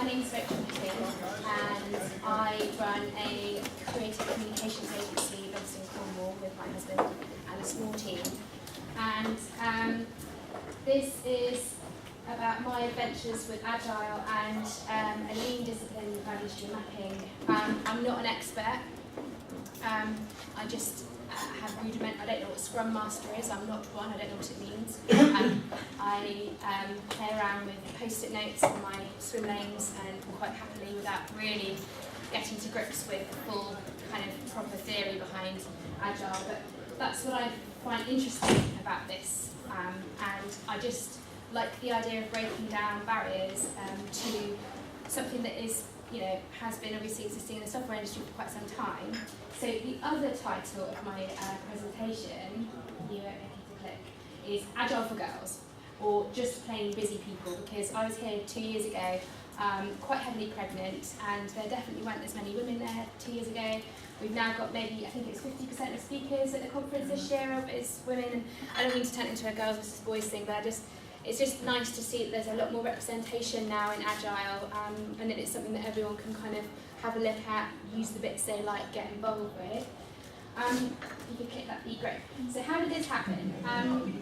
name's Picken, and I run a creative communications agency based in Cornwall with my husband and a small team. And this is about my adventures with Agile and a lean discipline value stream mapping. I'm not an expert. I just have rudiment. I don't know what Scrum Master is. I'm not one. I don't know what it means. I play around with post-it notes in my swim lanes and quite happily without really getting to grips with the full kind of proper theory behind Agile. But that's what I find interesting about this. And I just like the idea of breaking down barriers to something that is, has been obviously existing in the software industry for quite some time. So the other title of my presentation, you won't make it to click, is Agile for Girls, or just plain busy people, because I was here 2 years ago, quite heavily pregnant, and there definitely weren't as many women there 2 years ago. We've now got maybe, I think it's 50% of speakers at the conference this year is women, and I don't mean to turn it into a girls versus boys thing, but it's just nice to see that there's a lot more representation now in Agile, and that it's something that everyone can kind of have a look at, use the bits they like, get involved with. If you could click that, be great. So how did this happen?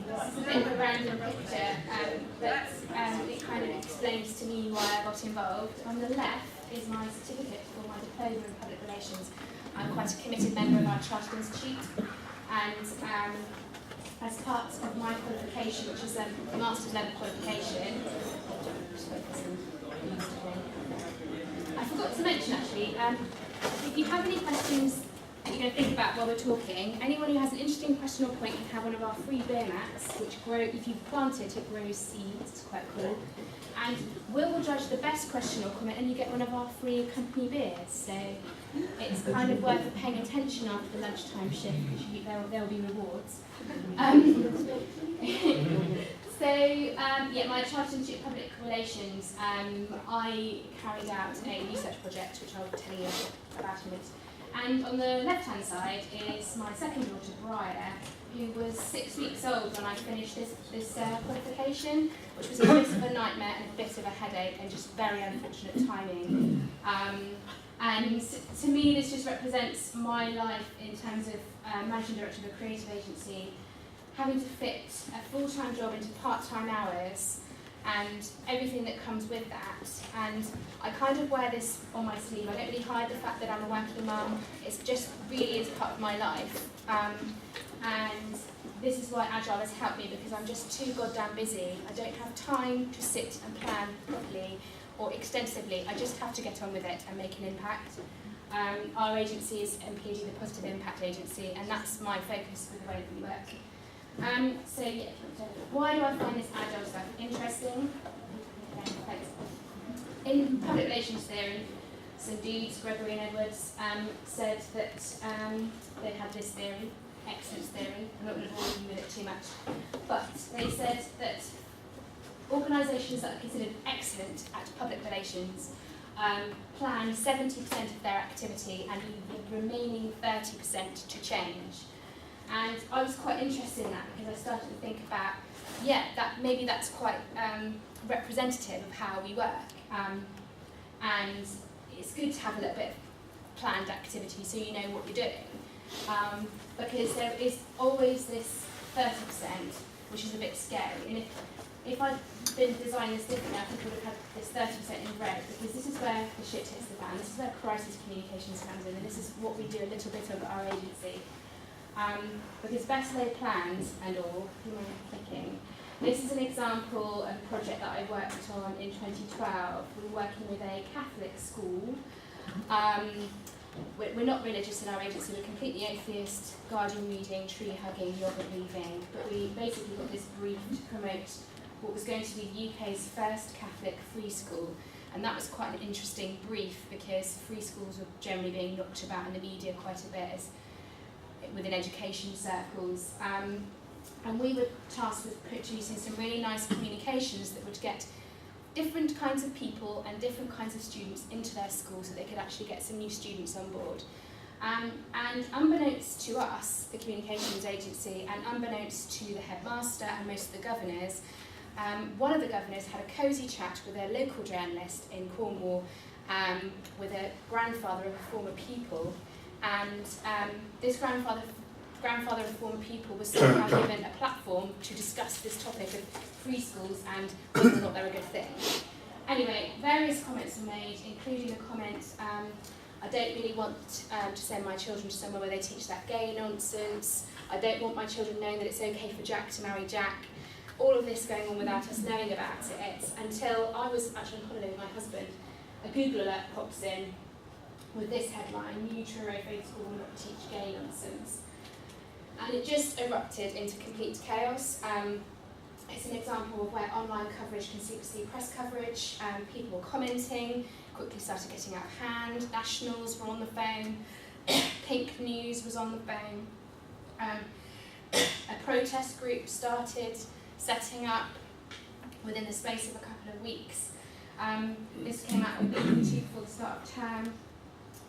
This is a bit of a random picture, but it kind of explains to me why I got involved. On the left is my certificate for my diploma in public relations. I'm quite a committed member of our Chartered Institute, and as part of my qualification, which is a master's level qualification, I forgot to mention actually, if you have any questions that you're going to think about while we're talking, anyone who has an interesting question or point can have one of our free beer mats, which grow, if you plant it, it grows seeds. It's quite cool. And we'll judge the best question or comment, and you get one of our free company beers. So it's kind of worth paying attention after the lunchtime shift, because there'll be rewards. My Chartered Institute of Public Relations, I carried out a research project, which I'll tell you about in a minute. And on the left-hand side is my second daughter, Briar, who was 6 weeks old when I finished this qualification, which was a bit of a nightmare and a bit of a headache and just very unfortunate timing. And to me, this just represents my life in terms of managing director of a creative agency, having to fit a full-time job into part-time hours and everything that comes with that. And I kind of wear this on my sleeve. I don't really hide the fact that I'm a working mum. It's just really is part of my life. And this is why Agile has helped me, because I'm just too goddamn busy. I don't have time to sit and plan properly or extensively. I just have to get on with it and make an impact. Our agency is MPAD, the Positive Impact Agency, and that's my focus with the way that we work. Why do I find this Agile stuff interesting? Okay, thanks. In public relations theory, some dudes, Gregory and Edwards, said that they had this theory, excellence theory. I'm not going to bore you with it too much, but they said that organisations that are considered excellent at public relations plan 70% of their activity and leave the remaining 30% to change. And I was quite interested in that, because I started to think about, maybe that's quite representative of how we work. And it's good to have a little bit of planned activity so you know what you're doing. Because there is always this 30%, which is a bit scary. And if I'd been designing this differently, I think I would have had this 30% in red, because this is where the shit hits the fan. This is where crisis communications comes in, and this is what we do a little bit of at our agency. Because best laid plans and all, you might be thinking, this is an example of a project that I worked on in 2012. We were working with a Catholic school. We're not religious in our agency, we're completely atheist, guardian reading, tree hugging, yoga believing, but we basically got this brief to promote what was going to be the UK's first Catholic free school. And that was quite an interesting brief, because free schools were generally being knocked about in the media quite a bit within education circles. And we were tasked with producing some really nice communications that would get different kinds of people and different kinds of students into their school so they could actually get some new students on board. And unbeknownst to us, the communications agency, and unbeknownst to the headmaster and most of the governors, one of the governors had a cosy chat with a local journalist in Cornwall with a grandfather of a former pupil, and this grandfather of a former pupil was somehow given a platform to discuss this topic of preschools and whether or not they're a good thing. Anyway, various comments were made, including the comment, I don't really want to send my children to somewhere where they teach that gay nonsense. I don't want my children knowing that it's okay for Jack to marry Jack. All of this going on without us knowing about it, until I was actually on holiday with my husband. A Google alert pops in with this headline, new Truro Faith School will not teach gay nonsense. And it just erupted into complete chaos. It's an example of where online coverage can supersede press coverage. People were commenting, quickly started getting out of hand. Nationals were on the phone. Pink News was on the phone. A protest group started setting up within the space of a couple of weeks. This came out a week or two before the start of term.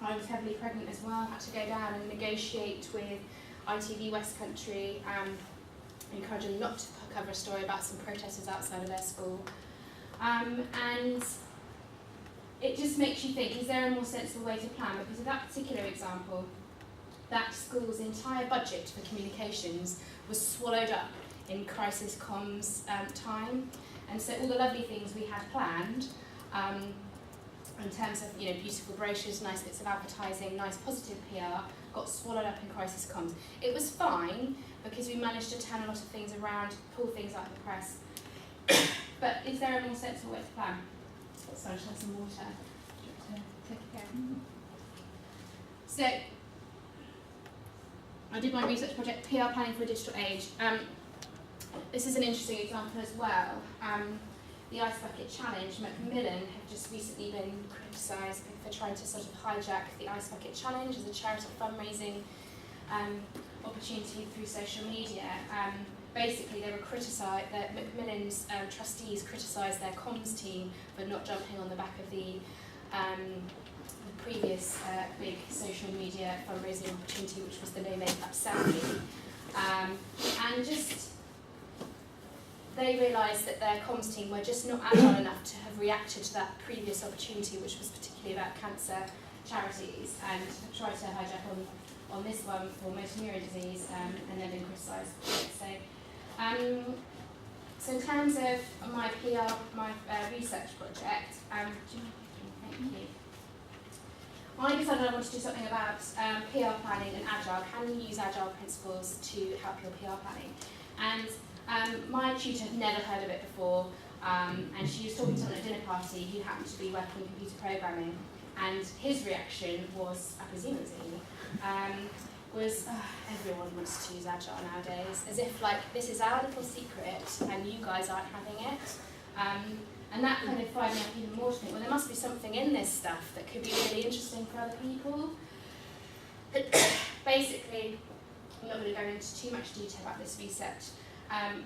I was heavily pregnant as well, had to go down and negotiate with ITV West Country, encouraging them not to cover a story about some protesters outside of their school. And it just makes you think, is there a more sensible way to plan? Because of that particular example, that school's entire budget for communications was swallowed up in crisis comms time. And so all the lovely things we had planned, in terms of beautiful brochures, nice bits of advertising, nice positive PR, got swallowed up in crisis comms. It was fine because we managed to turn a lot of things around, pull things out of the press. But is there a more sensible way to plan? Sorry, should I have some water? Take it again. So, I did my research project, PR Planning for a Digital Age. This is an interesting example as well. The Ice Bucket Challenge, Macmillan have just recently been criticised for trying to sort of hijack the Ice Bucket Challenge as a charity fundraising opportunity through social media. Basically, they were criticised, that Macmillan's trustees criticised their comms team for not jumping on the back of the previous big social media fundraising opportunity, which was the No Makeup Selfie. And just they realised that their comms team were just not agile enough to have reacted to that previous opportunity, which was particularly about cancer charities, and have tried to hijack on this one for motor neuron disease, and then been criticised for it. So in terms of my PR, my research project, thank you. I decided I wanted to do something about PR planning and Agile. Can you use Agile principles to help your PR planning? And my tutor had never heard of it before, and she was talking to someone at a dinner party who happened to be working in computer programming, and his reaction was, I presume it was he, was everyone wants to use Agile nowadays, as if like this is our little secret and you guys aren't having it. And that kind of fired me up even more to think, well, there must be something in this stuff that could be really interesting for other people. Basically, I'm not going to go into too much detail about this research,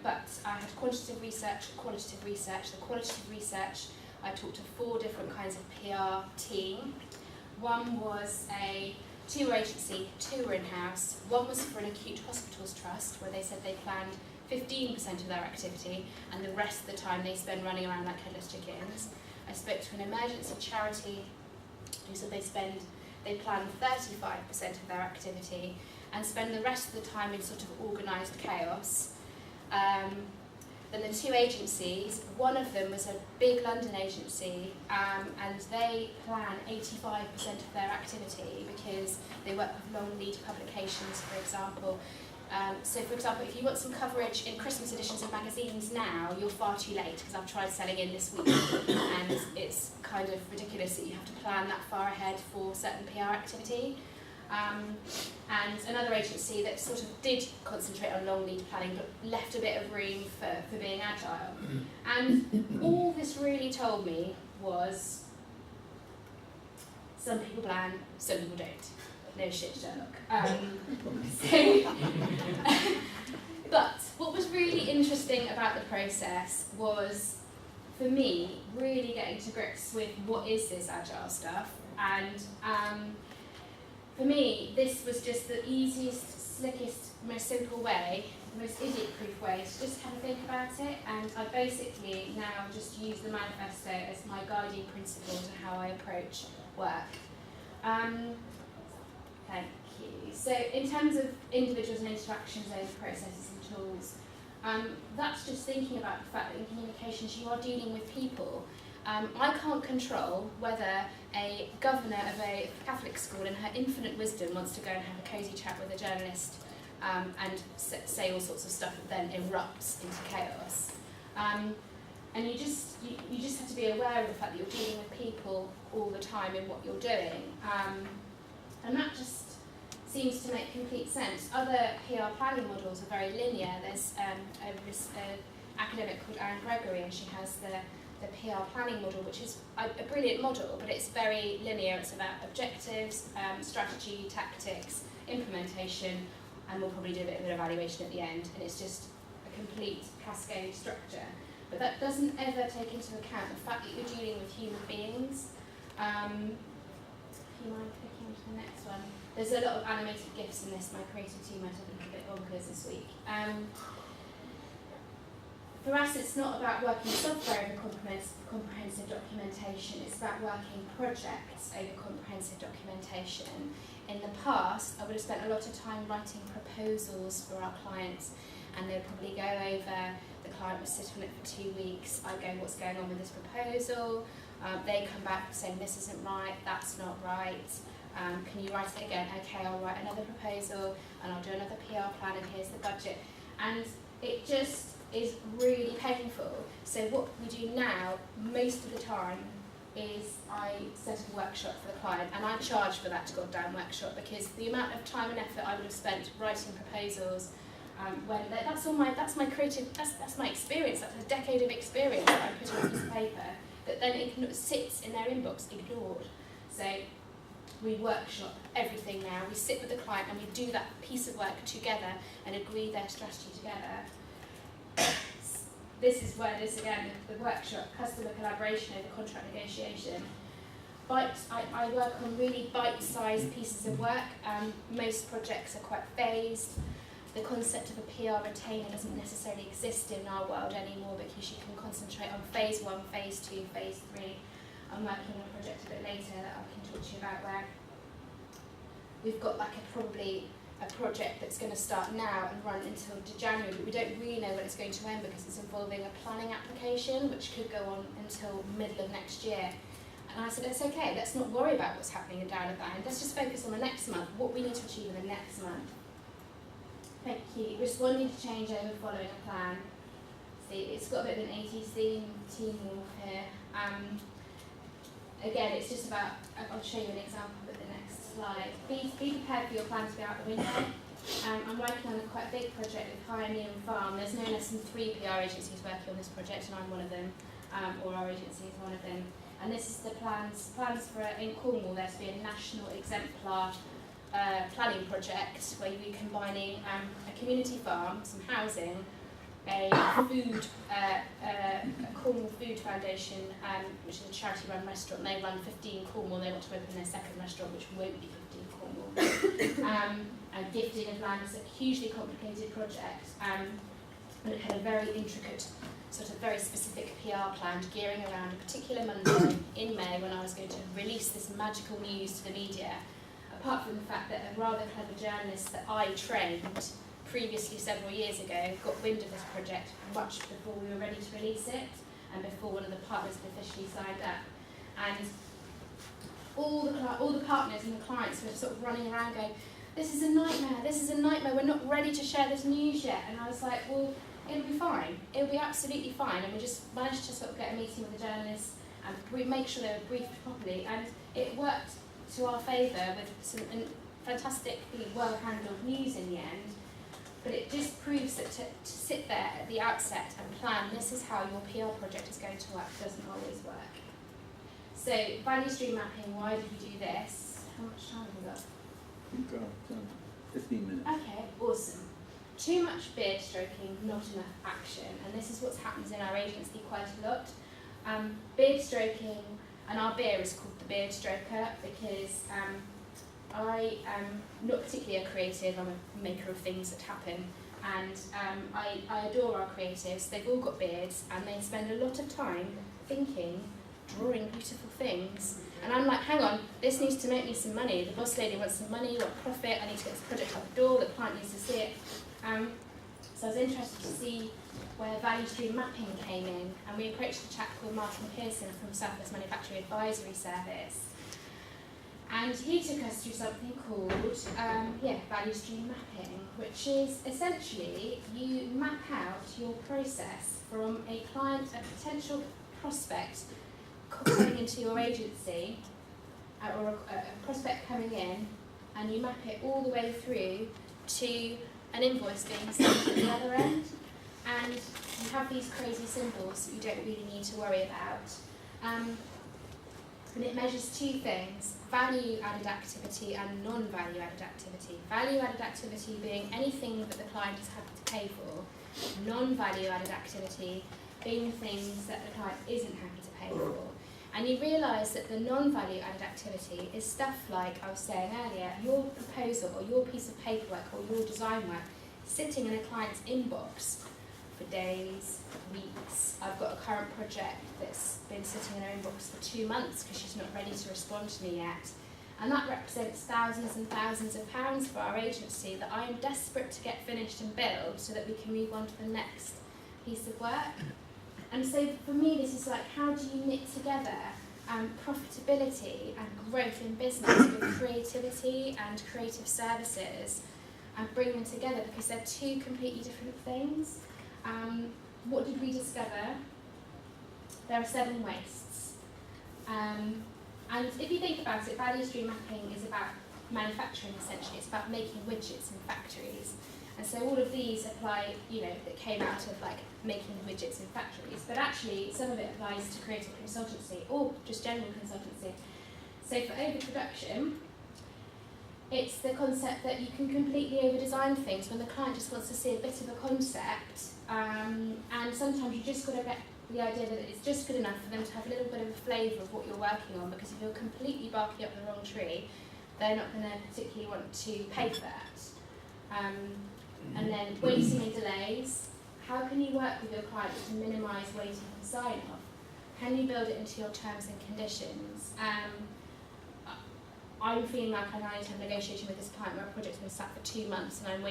but I had quantitative research, qualitative research. The qualitative research, I talked to 4 different kinds of PR team. One was a tour agency, 2 were in-house. One was for an acute hospitals trust, where they said they planned 15% of their activity, and the rest of the time they spend running around like headless chickens. I spoke to an emergency charity who said they plan 35% of their activity and spend the rest of the time in sort of organised chaos. Then the 2 agencies, one of them was a big London agency, and they plan 85% of their activity because they work with long lead publications, for example. So for example, if you want some coverage in Christmas editions of magazines now, you're far too late, because I've tried selling in this week, and it's kind of ridiculous that you have to plan that far ahead for certain PR activity. And another agency that sort of did concentrate on long lead planning, but left a bit of room for being agile. And all this really told me was, some people plan, some people don't. No shit, Sherlock. But what was really interesting about the process was, for me, really getting to grips with what is this agile stuff. And for me, this was just the easiest, slickest, most simple way the most idiot-proof way is just have a think about it, and I basically now just use the manifesto as my guiding principle to how I approach work. Thank you. So in terms of individuals and interactions over processes and tools, that's just thinking about the fact that in communications you are dealing with people. I can't control whether a governor of a Catholic school in her infinite wisdom wants to go and have a cosy chat with a journalist and say all sorts of stuff that then erupts into chaos. And you just have to be aware of the fact that you're dealing with people all the time in what you're doing. And that just seems to make complete sense. Other PR planning models are very linear. There's an academic called Anne Gregory, and she has the PR planning model, which is a brilliant model, but it's very linear. It's about objectives, strategy, tactics, implementation, and we'll probably do a bit of an evaluation at the end, and it's just a complete cascade structure. But that doesn't ever take into account the fact that you're dealing with human beings. If you mind clicking on to the next one. There's a lot of animated GIFs in this. My creative team might have been a bit bonkers this week. For us, it's not about working software over comprehensive documentation, it's about working projects over comprehensive documentation. In the past, I would have spent a lot of time writing proposals for our clients, and they'd probably go over, the client would sit on it for 2 weeks, I go, what's going on with this proposal? They come back saying, this isn't right, that's not right, can you write it again? Okay, I'll write another proposal, and I'll do another PR plan, and here's the budget. And it just is really painful. So what we do now, most of the time, is I set a workshop for the client, and I charge for that goddamn workshop, because the amount of time and effort I would have spent writing proposals, that's my creative, that's my experience, that's a decade of experience that I put on a piece of paper, that then sits in their inbox ignored. So we workshop everything now, we sit with the client and we do that piece of work together and agree their strategy together. This is where this again, the workshop, customer collaboration over contract negotiation. I work on really bite-sized pieces of work. Most projects are quite phased. The concept of a PR retainer doesn't necessarily exist in our world anymore, because you can concentrate on phase 1, phase 2, phase 3. I'm working on a project a bit later that I can talk to you about, where we've got probably a project that's going to start now and run until January, but we don't really know when it's going to end, because it's involving a planning application which could go on until middle of next year. And I said, it's okay, let's not worry about what's happening down at that end, let's just focus on the next month, what we need to achieve in the next month. Thank you. Responding to change over following a plan. See, it's got a bit of an 80s team wolf here. Again, it's just about, I'll show you an example with the next slide. Be prepared for your plan to be out the window. I'm working on a quite big project with Pioneer and Farm. There's no less than 3 PR agencies working on this project, and I'm one of them, or our agency is one of them. And this is the plans for, in Cornwall, there to be a national exemplar planning project where you're combining a community farm, some housing, a Cornwall Food Foundation, which is a charity-run restaurant. They run 15 Cornwall. They want to open their second restaurant, which won't be 15 Cornwall. And gifting of land is a hugely complicated project, and it had a very intricate, sort of very specific PR plan gearing around a particular Monday in May when I was going to release this magical news to the media. Apart from the fact that a rather clever journalist that I trained previously several years ago got wind of this project much before we were ready to release it, and before one of the partners had officially signed up. And all the partners and the clients were sort of running around going, this is a nightmare, we're not ready to share this news yet. And I was like, well, it'll be fine, it'll be absolutely fine. And we just managed to sort of get a meeting with the journalists and make sure they were briefed properly, and it worked to our favour with some fantastically well-handled news in the end. But it just proves that to sit there at the outset and plan, this is how your PR project is going to work, doesn't always work. So, value stream mapping, why did we do this? How much time have we got? You've got 15 minutes. Okay, awesome. Too much beard stroking, not enough action. And this is what happens in our agency quite a lot. Beard stroking, and our beer is called the Beard Stroker because I am not particularly a creative, I'm a maker of things that happen. And I adore our creatives. They've all got beards and they spend a lot of time thinking, drawing beautiful things. And I'm like, hang on, this needs to make me some money. The boss lady wants some money, what profit, I need to get this project out the door, the client needs to see it. So I was interested to see where value stream mapping came in, and we approached a chap called Martin Pearson from Southwest Manufacturing Advisory Service. And he took us through something called value stream mapping, which is essentially you map out your process from a client, a potential prospect coming into your agency, or a prospect coming in, and you map it all the way through to an invoice being sent at the other end. And you have these crazy symbols that you don't really need to worry about. And it measures two things: value-added activity and non-value added activity. Value-added activity being anything that the client is happy to pay for. Non-value added activity being things that the client isn't happy to pay for. And you realise that the non-value added activity is stuff like I was saying earlier, your proposal or your piece of paperwork or your design work sitting in a client's inbox for days, weeks. I've got a current project that's been sitting in her inbox for 2 months because she's not ready to respond to me yet. And that represents thousands and thousands of pounds for our agency that I am desperate to get finished and billed so that we can move on to the next piece of work. And so for me, this is like, how do you knit together profitability and growth in business with creativity and creative services and bring them together, because they're two completely different things. What did we discover? There are 7 wastes. And if you think about it, value stream mapping is about manufacturing essentially. It's about making widgets in factories. And so all of these apply, that came out of like making widgets in factories. But actually, some of it applies to creative consultancy or just general consultancy. So for overproduction, it's the concept that you can completely over-design things when the client just wants to see a bit of a concept. And sometimes you just got to get the idea that it's just good enough for them to have a little bit of a flavour of what you're working on, because if you're completely barking up the wrong tree, they're not going to particularly want to pay for that. And then waiting and delays. How can you work with your client to minimise waiting and sign-off? Can you build it into your terms and conditions? I'm feeling like I need to have a negotiation with this client where a project's been sat for 2 months and I'm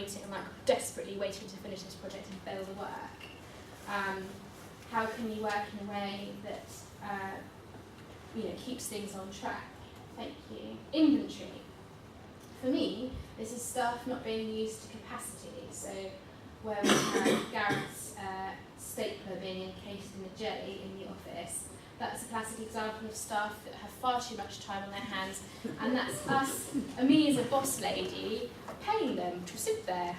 desperately waiting to finish this project and fail the work. How can you work in a way that keeps things on track? Thank you. Inventory. For me, this is staff not being used to capacity. So where we have Garrett's stapler being encased in a jelly in the office, that's a classic example of staff that have far too much time on their hands, and that's us, me as a boss lady, paying them to sit there.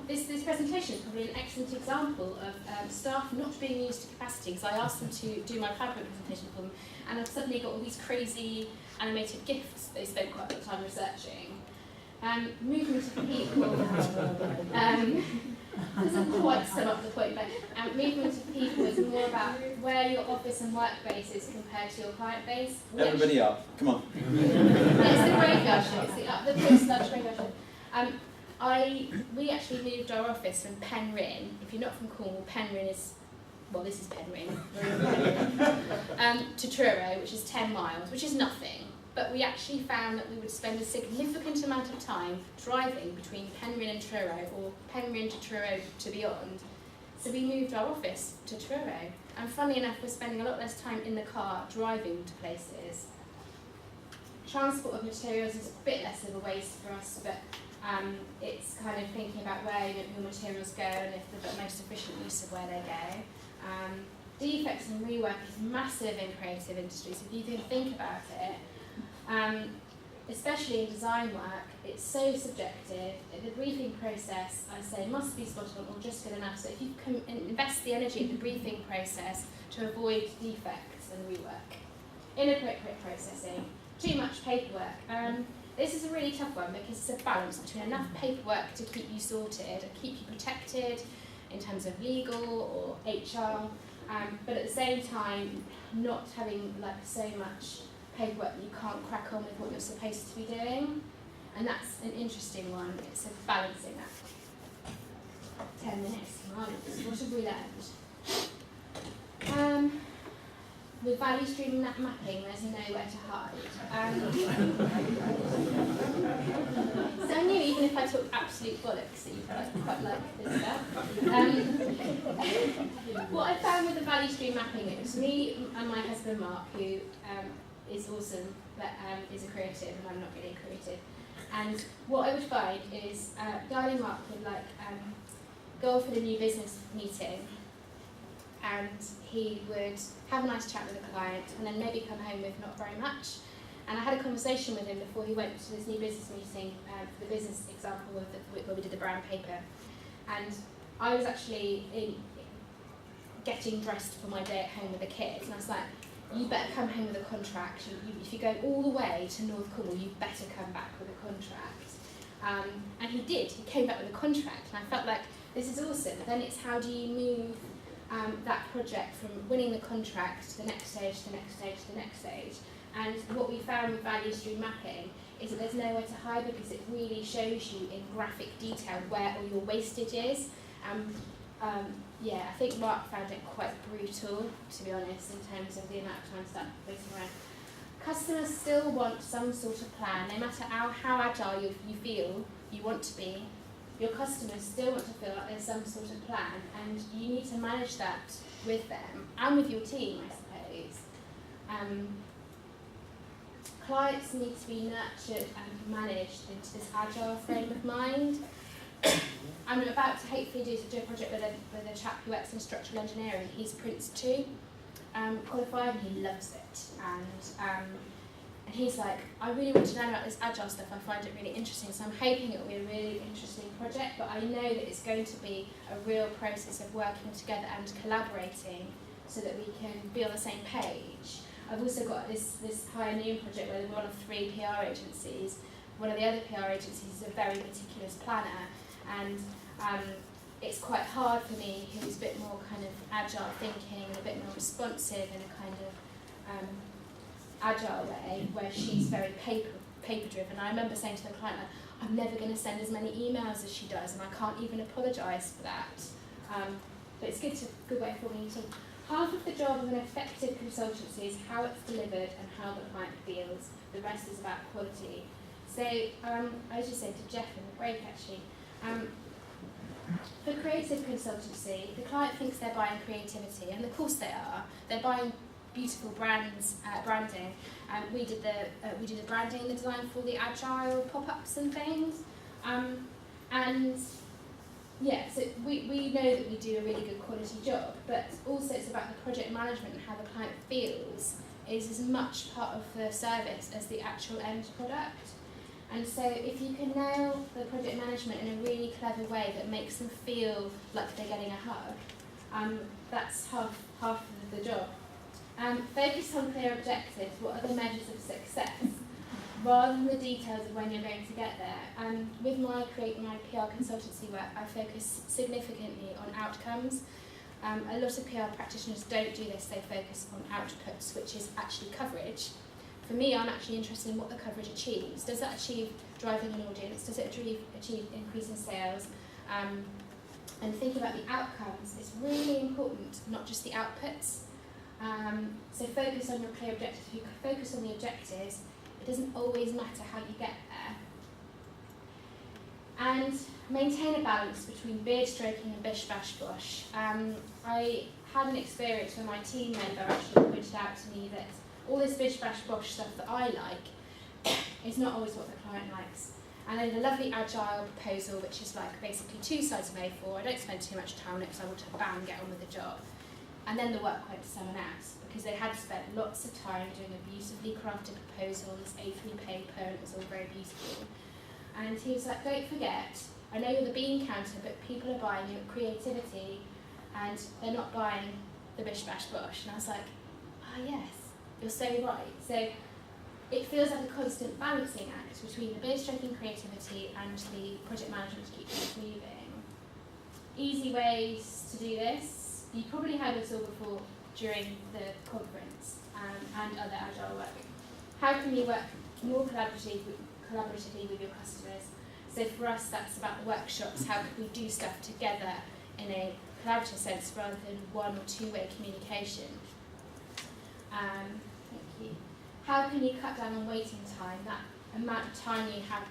This presentation is probably an excellent example of staff not being used to capacity, because I asked them to do my PowerPoint presentation for them, and I've suddenly got all these crazy animated GIFs they spent quite a lot of time researching. Movement of people doesn't quite sum up the point, but movement of people is more about where your office and workplace is compared to your client base. Everybody up, come on. It's the graveyard shift, it's the post-lunch graveyard shift. We actually moved our office from Penryn. If you're not from Cornwall, Penryn is, this is Penryn, to Truro, which is 10 miles, which is nothing. But we actually found that we would spend a significant amount of time driving between Penryn and Truro, or Penryn to Truro to beyond. So we moved our office to Truro. And funnily enough, we're spending a lot less time in the car driving to places. Transport of materials is a bit less of a waste for us, but it's kind of thinking about where your materials go and if the most efficient use of where they go. Defects and rework is massive in creative industries. If you can think about it, especially in design work, it's so subjective. The briefing process, I say, must be spot on or just good enough. So if you can invest the energy in the briefing process to avoid defects and rework. Inappropriate processing, too much paperwork. This is a really tough one because it's a balance between enough paperwork to keep you sorted and keep you protected in terms of legal or HR, but at the same time not having so much paperwork that you can't crack on with what you're supposed to be doing. And that's an interesting one. It's balancing that. 10 minutes. Marvellous. What have we learned? With value stream mapping, there's nowhere to hide. So I knew even if I talked absolute bollocks that you'd quite like this stuff. What I found with the value stream mapping, it was me and my husband Mark, who is awesome, but is a creative, and I'm not really a creative. And what I would find is Darling Mark would go off at a new business meeting, and he would have a nice chat with a client and then maybe come home with not very much. And I had a conversation with him before he went to this new business meeting for the business example of where we did the brown paper. And I was actually getting dressed for my day at home with the kids, and I was like, you better come home with a contract. If you go all the way to North Cornwall, you better come back with a contract. And he did. He came back with a contract, and I felt like, this is awesome. But then it's how do you move that project from winning the contract to the next stage, to the next stage, to the next stage. And what we found with value stream mapping is that there's nowhere to hide, because it really shows you in graphic detail where all your wastage is. I think Mark found it quite brutal, to be honest, in terms of the amount of time spent waiting around. Customers still want some sort of plan, no matter how agile you feel you want to be. Your customers still want to feel like there's some sort of plan, and you need to manage that with them and with your team, I suppose. Clients need to be nurtured and managed into this agile frame of mind. I'm about to hopefully do a project with a chap who works in structural engineering. He's Prince 2 qualified, and he loves it. And he's like, I really want to learn about this agile stuff. I find it really interesting. So I'm hoping it will be a really interesting project, but I know that it's going to be a real process of working together and collaborating so that we can be on the same page. I've also got this high noon project where we're one of 3 PR agencies. One of the other PR agencies is a very meticulous planner, and it's quite hard for me, who's a bit more kind of agile thinking and a bit more responsive in a kind of agile way, where she's very paper driven. I remember saying to the client, I'm never going to send as many emails as she does, and I can't even apologise for that. But it's good way for me to. Half of the job of an effective consultancy is how it's delivered and how the client feels. The rest is about quality. So I just said to Jeff in the break actually, for creative consultancy, the client thinks they're buying creativity, and of course they are. They're buying beautiful branding. We did the branding and the design for the agile pop-ups and things. So we know that we do a really good quality job, but also it's about the project management and how the client feels is as much part of the service as the actual end product. And so if you can nail the project management in a really clever way that makes them feel like they're getting a hug, that's half of the job. Focus on clear objectives. What are the measures of success? Rather than the details of when you're going to get there. With my PR consultancy work, I focus significantly on outcomes. A lot of PR practitioners don't do this, they focus on outputs, which is actually coverage. For me, I'm actually interested in what the coverage achieves. Does that achieve driving an audience? Does it achieve increasing sales? And thinking about the outcomes is really important, not just the outputs. So focus on your clear objectives. If you focus on the objectives, it doesn't always matter how you get there. And maintain a balance between beard stroking and bish bash bosh. I had an experience where my team member actually pointed out to me that all this bish bash bosh stuff that I like is not always what the client likes. And I did a lovely agile proposal, which is like basically 2 sides of A4. I don't spend too much time on it because I want to get on with the job. And then the work went to someone else because they had spent lots of time doing a beautifully crafted proposal on this A3 paper, and it was all very beautiful. And he was like, don't forget, I know you're the bean counter, but people are buying your creativity and they're not buying the bish bash bosh. And I was like, yes, you're so right. So it feels like a constant balancing act between the beard stroking creativity and the project management to keep things moving. Easy ways to do this. You probably heard this all before during the conference and other agile work. How can you work more collaboratively with your customers? So for us, that's about the workshops. How can we do stuff together in a collaborative sense rather than one or two-way communication? Thank you. How can you cut down on waiting time? That amount of time you have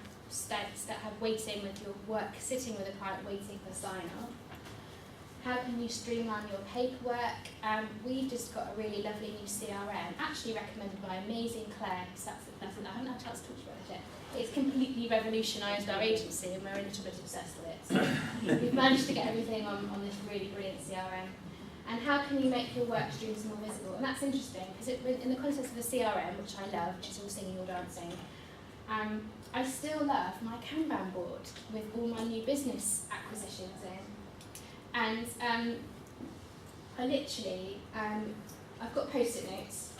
waiting with your work, sitting with a client waiting for sign-off. How can you streamline your paperwork? We've just got a really lovely new CRM, actually recommended by amazing Claire. So I haven't had a chance to talk about it yet. It's completely revolutionised our agency and we're a little bit obsessed with it. So we've managed to get everything on this really brilliant CRM. And how can you make your work streams more visible? And that's interesting because in the context of the CRM, which I love, which is all singing, all dancing, I still love my Kanban board with all my new business acquisitions in. And I literally, I've got post-it notes,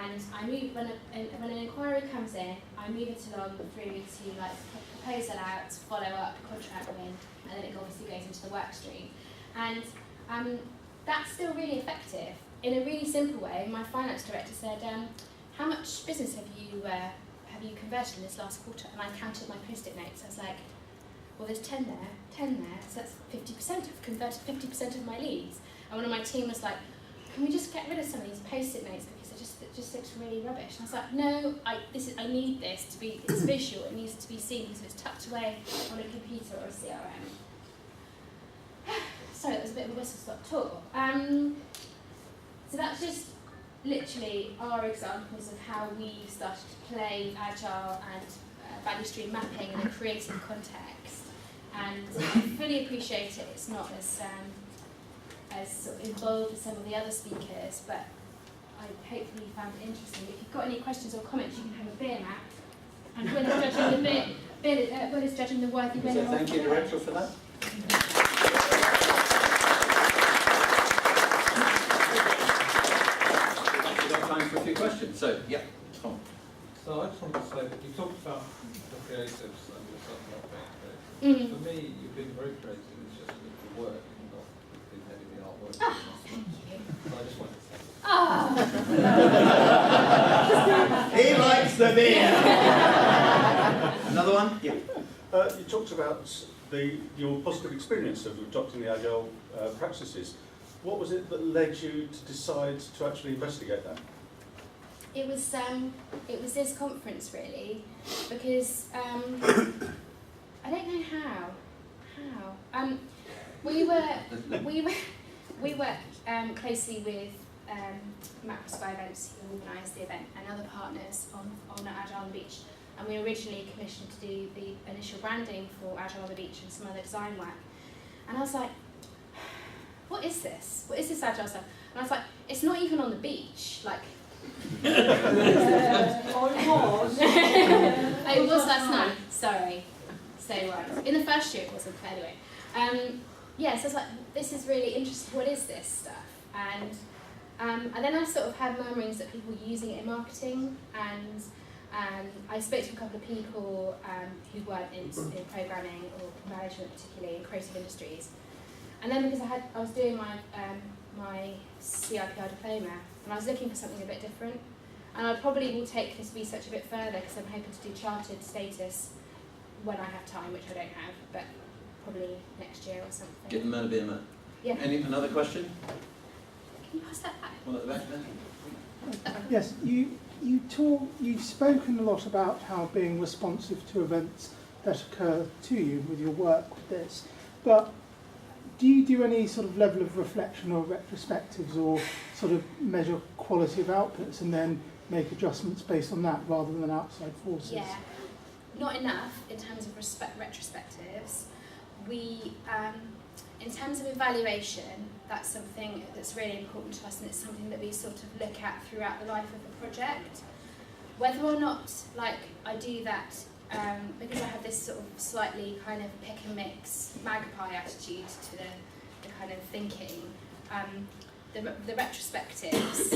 and I move when an inquiry comes in, I move it along through to like proposal out, follow up, contract win, and then it obviously goes into the work stream. And that's still really effective. In a really simple way, my finance director said, "How much business have you converted in this last quarter?" And I counted my post-it notes. I was like, well, there's 10 there, so that's 50%. I've converted 50% of my leads. And one of my team was like, can we just get rid of some of these post-it notes because it just looks really rubbish. And I was like, no, I need this to be, it's visual, it needs to be seen because it's tucked away on a computer or a CRM. So it was a bit of a whistle-stop tour. So that's just literally our examples of how we started to play Agile and value stream mapping in a creative context. And I fully appreciate it. It's not as sort of involved as some of the other speakers, but I hopefully you found it interesting. If you've got any questions or comments, you can have a beer map. And Will is judging the Will is judging the worthy winner. So thank you, Director, for that. We've got time for a few questions. So, yeah, Tom. So I just wanted to say that you talked about the creatives and the stuff not being creative. For me, you've been very creative. It's just the work. You've not been heading the artwork. Thank you. So I just wanted to say. He likes the beer. Another one? Yeah. You talked about your positive experience of adopting the Agile practices. What was it that led you to decide to actually investigate that? It was this conference really, because I don't know how. We work closely with Macrosky Events, who organised the event, and other partners on Agile on the Beach. And we were originally commissioned to do the initial branding for Agile on the Beach and some other design work. And I was like, what is this? What is this Agile stuff? And I was like, it's not even on the beach. Like, Or it was. it was last night. Sorry. So right. In the first year it wasn't, but anyway. Yeah, so I was like, this is really interesting. What is this stuff? And then I sort of had murmurings that people were using it in marketing, and I spoke to a couple of people who weren't in programming or management, particularly in creative industries. And then because I was doing my my CIPR diploma, and I was looking for something a bit different. And I probably will take this research a bit further because I'm hoping to do chartered status when I have time, which I don't have, but probably next year or something. Give the man a beer, Matt. Yeah. Another question? Can you pass that back? One at the back there. Yes, you've spoken a lot about how being responsive to events that occur to you with your work with this, but do you do any sort of level of reflection or retrospectives or sort of measure quality of outputs and then make adjustments based on that rather than outside forces? Yeah, not enough in terms of retrospectives. We, in terms of evaluation, that's something that's really important to us, and it's something that we sort of look at throughout the life of the project. Whether or not, like, I do that because I have this sort of slightly kind of pick and mix magpie attitude to the kind of thinking, the retrospectives,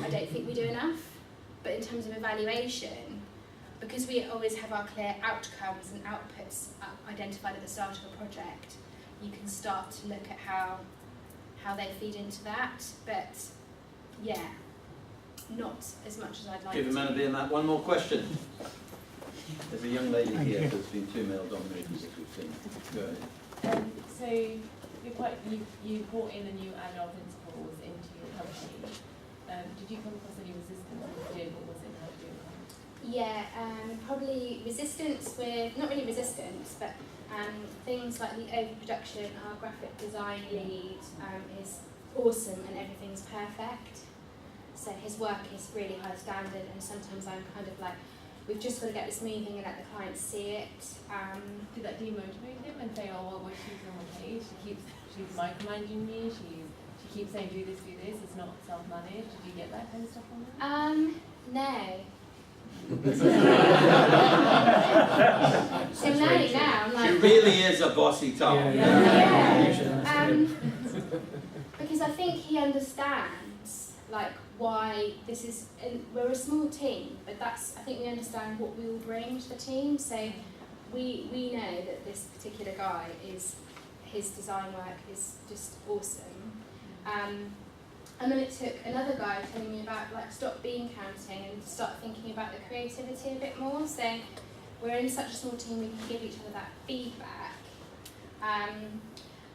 I don't think we do enough. But in terms of evaluation, because we always have our clear outcomes and outputs identified at the start of a project, you can start to look at how they feed into that. But yeah, not as much as I'd like to. Give a man a beer, Matt. One more question. There's a young lady Thank here you. that's been too male dominated, as we've seen. Go ahead. So you brought in the new agile principles into your company. Did you come across any resistance when you did, or was it how you Yeah, probably resistance with, not really resistance, but things like the overproduction. Our graphic design lead is awesome and everything's perfect. So his work is really high standard, and sometimes I'm kind of like, we've just got to get this moving and let the clients see it. did that demotivate him and say, oh well, what she's on the page, she's micromanaging me, she keeps saying do this, it's not self-managed. Did you get that kind of stuff on there? No. So I'm learning now. I'm like, She really is a bossy top. yeah. Because I think he understands like why this is. And we're a small team, but I think we understand what we will bring to the team. So we know that this particular guy his design work is just awesome. And then it took another guy telling me about like stop bean counting and start thinking about the creativity a bit more. So we're in such a small team, we can give each other that feedback.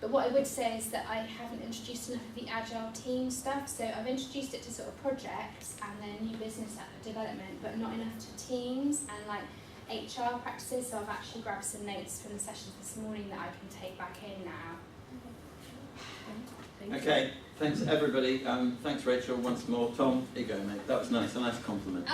But what I would say is that I haven't introduced enough of the agile team stuff. So I've introduced it to sort of projects and then new business development, but not enough to teams and like HR practices. So I've actually grabbed some notes from the sessions this morning that I can take back in now. Okay, thanks everybody. Thanks Rachel once more. Tom, here you go mate. That was nice, a nice compliment.